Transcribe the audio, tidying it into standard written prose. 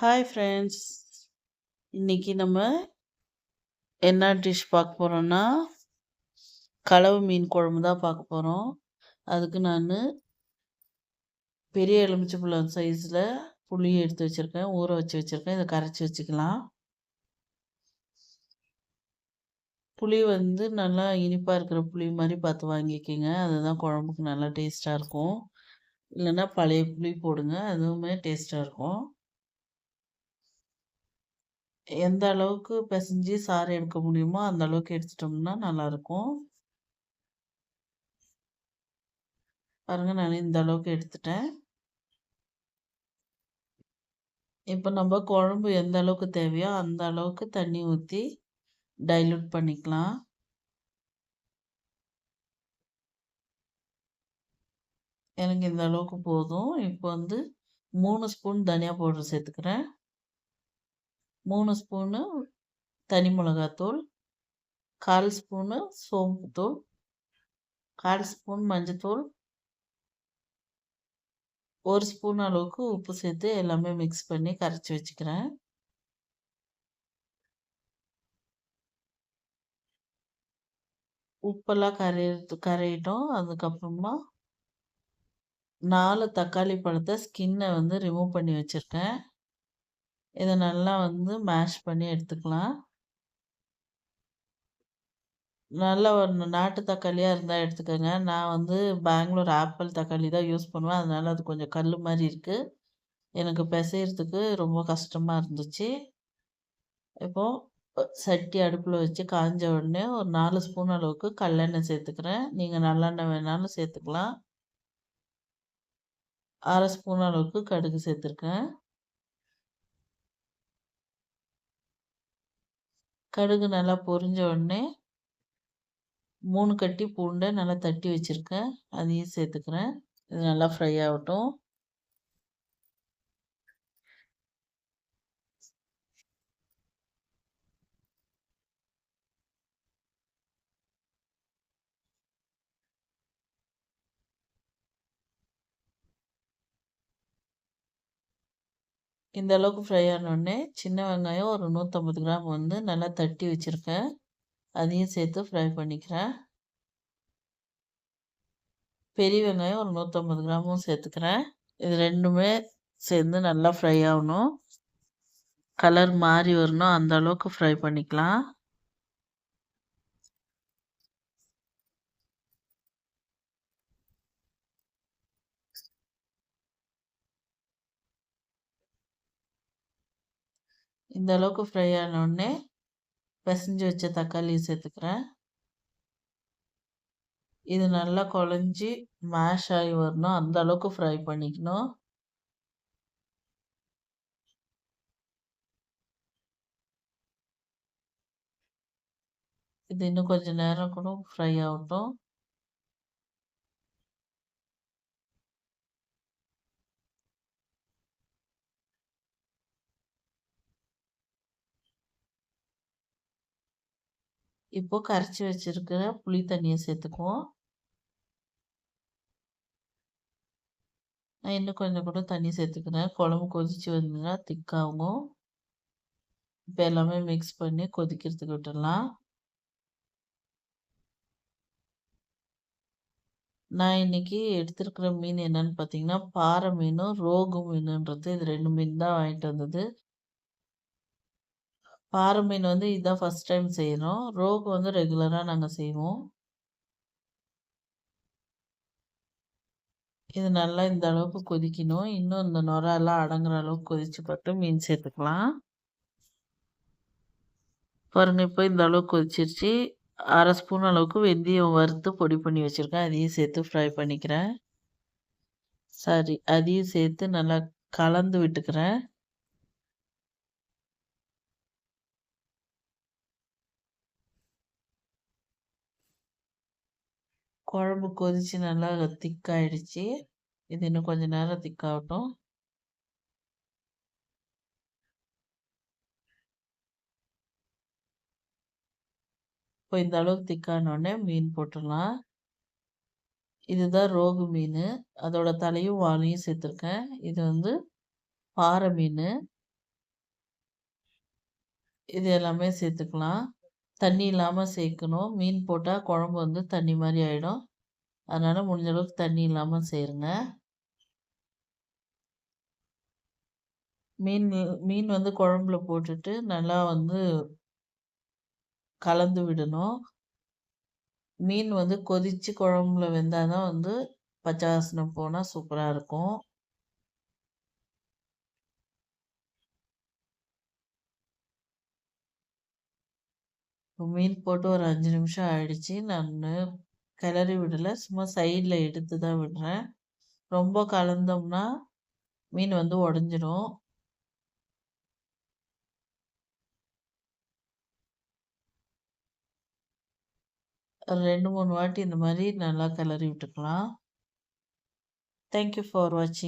Hi friends. இன்னைக்கு நம்ம என்ன டிஷ் பார்க்க போறோம்னா, கலவை மீன் குழம்பு தான் பார்க்க போறோம். அதுக்கு நான் பெரிய எலுமிச்சம்பழம் சைஸில் புளி எடுத்து வச்சுருக்கேன், ஊற வச்சு வச்சுருக்கேன். இதை கரைச்சி வச்சுக்கலாம். புளி நல்லா இனிப்பாக இருக்கிற புளி மாதிரி பார்த்து வாங்கிக்கோங்க. அதுதான் குழம்புக்கு நல்லா டேஸ்ட்டாக இருக்கும். இல்லைன்னா பழைய புளி போடுங்க, அதுவுமே டேஸ்ட்டாக இருக்கும். எந்த அளவுக்கு பிசைஞ்சு சாறு எடுக்க முடியுமோ அந்த அளவுக்கு எடுத்துட்டோம்னா நல்லாயிருக்கும். பாருங்க, நான் இந்த அளவுக்கு எடுத்துட்டேன். இப்போ நம்ம குழம்பு எந்த அளவுக்கு தேவையோ அந்த அளவுக்கு தண்ணி ஊற்றி டைல்யூட் பண்ணிக்கலாம். எனக்கு இந்த அளவுக்கு போதும். இப்போ 3 ஸ்பூன் தனியா பவுடர் சேர்த்துக்கிறேன், 3 ஸ்பூனு தனி மிளகாத்தூள், 1/4 ஸ்பூனு சோம்புத்தூள், 1/4 ஸ்பூன் மஞ்சத்தூள், 1 ஸ்பூன் அளவுக்கு உப்பு சேர்த்து எல்லாமே மிக்ஸ் பண்ணி கரைச்சி வச்சுக்கிறேன். உப்பெல்லாம் கரையிட்டோம். அதுக்கப்புறமா 4 தக்காளி பழத்தை ஸ்கின்னை ரிமூவ் பண்ணி வச்சுருக்கேன். இதை நல்லா மேஷ் பண்ணி எடுத்துக்கலாம். நல்லா ஒரு நாட்டு தக்காளியாக இருந்தால் எடுத்துக்கோங்க. நான் பெங்களூர் ஆப்பிள் தக்காளி தான் யூஸ் பண்ணுவேன். அதனால அது கொஞ்சம் கல் மாதிரி இருக்குது. எனக்கு பிசையறதுக்கு ரொம்ப கஷ்டமாக இருந்துச்சு. இப்போது சட்டி அடுப்பில் வச்சு காஞ்ச உடனே ஒரு 4 ஸ்பூன் அளவுக்கு கல்லெண்ணெய் சேர்த்துக்கிறேன். நீங்கள் நல்லெண்ணெய் வேணாலும் சேர்த்துக்கலாம். 1/2 ஸ்பூன் அளவுக்கு கடுகு சேர்த்துருக்கேன். கடுகு நல்லா பொரிஞ்ச உடனே 3 கட்டி பூண்டை நல்லா தட்டி வச்சுருக்கேன், அதையும் சேர்த்துக்கிறேன். இது நல்லா ஃப்ரை ஆகட்டும். இந்த அளவுக்கு ஃப்ரை ஆனோடனே சின்ன வெங்காயம் ஒரு 150 கிராம் நல்லா தட்டி வச்சுருக்கேன், அதையும் சேர்த்து ஃப்ரை பண்ணிக்கிறேன். பெரிய வெங்காயம் ஒரு 150 கிராமும் சேர்த்துக்கிறேன். இது ரெண்டுமே சேர்ந்து நல்லா ஃப்ரை ஆகணும். கலர் மாறி வரணும், அந்த அளவுக்கு ஃப்ரை பண்ணிக்கலாம். இந்த அளவுக்கு ஃப்ரை ஆனோடனே பிசைஞ்சு வச்ச தக்காளி சேர்த்துக்கிறேன். இது நல்லா குழஞ்சி மேஷ் ஆகி வரணும், அந்த அளவுக்கு ஃப்ரை பண்ணிக்கணும். இது இன்னும் கொஞ்சம் நேரம் கூட ஃப்ரை ஆகட்டும். இப்போ கரைச்சி வச்சிருக்கிற புளி தண்ணியை சேர்த்துக்குவோம். நான் இன்னும் கொஞ்சம் கூட தண்ணி சேர்த்துக்கிறேன். குழம்பு கொதிச்சு வந்ததுன்னா திக்காகும். இப்போ எல்லாமே மிக்ஸ் பண்ணி கொதிக்கிறதுக்கு விட்டுடலாம். நான் இன்னைக்கு எடுத்திருக்கிற மீன் என்னன்னு பார்த்தீங்கன்னா, பாறை மீனும் ரோகு மீனுன்றது, இது 2 மீன் தான் வாங்கிட்டு வந்தது. பாறை மீன் இதுதான் ஃபர்ஸ்ட் டைம் செய்கிறோம். ரோகு ரெகுலராக நாங்கள் செய்வோம். இது நல்லா இந்த அளவுக்கு கொதிக்கணும். இன்னும் இந்த நுரெல்லாம் அடங்குற அளவுக்கு கொதிச்சு பார்த்து மீன் சேர்த்துக்கலாம். பாருங்க, இப்போ இந்த அளவுக்கு கொதிச்சிருச்சு. 1/2 ஸ்பூன் அளவுக்கு வெந்தயம் வறுத்து பொடி பண்ணி வச்சுருக்கேன், அதையும் சேர்த்து ஃப்ரை பண்ணிக்கிறேன். சரி, அதையும் சேர்த்து நல்லா கலந்து விட்டுக்கிறேன். குழம்பு கொதிச்சு நல்லா திக்காயிடுச்சு. இது இன்னும் கொஞ்சம் நேரம் திக்காகட்டும். இப்போ இந்த அளவுக்கு திக்கானோடனே மீன் போட்டுடலாம். இதுதான் ரோகு மீன், அதோட தலையும் வாலையும் சேர்த்துருக்கேன். இது பாறை மீன். இது எல்லாமே சேர்த்துக்கலாம். தண்ணி இல்லாம சேர்க்கணும். மீன் போட்டா குழம்பு வந்து தண்ணி மாரி ஆயிடும். அதனால முடிஞ்ச அளவுக்கு தண்ணி இல்லாம சேருங்க. மீன் மீன் வந்து குழம்புல போட்டுட்டு நல்லா வந்து கலந்து விடணும். மீன் வந்து கொதிச்சு குழம்புல வெந்தா தான் வந்து பச்சை வாசனை போனா சூப்பரா இருக்கும். மீன் போட்டு ஒரு 5 நிமிஷம் ஆயிடுச்சு. நானு கிளறி விடல. சும்மா சைடுல எடுத்து தான் விடுறேன். ரொம்ப கலந்தோம்னா மீன் வந்து உடைஞ்சிரும். 2, 3 வாட்டி இந்த மாரி நல்லா கிளறி விட்டுக்கலாம். தேங்க் யூ ஃபார் வாட்சிங்.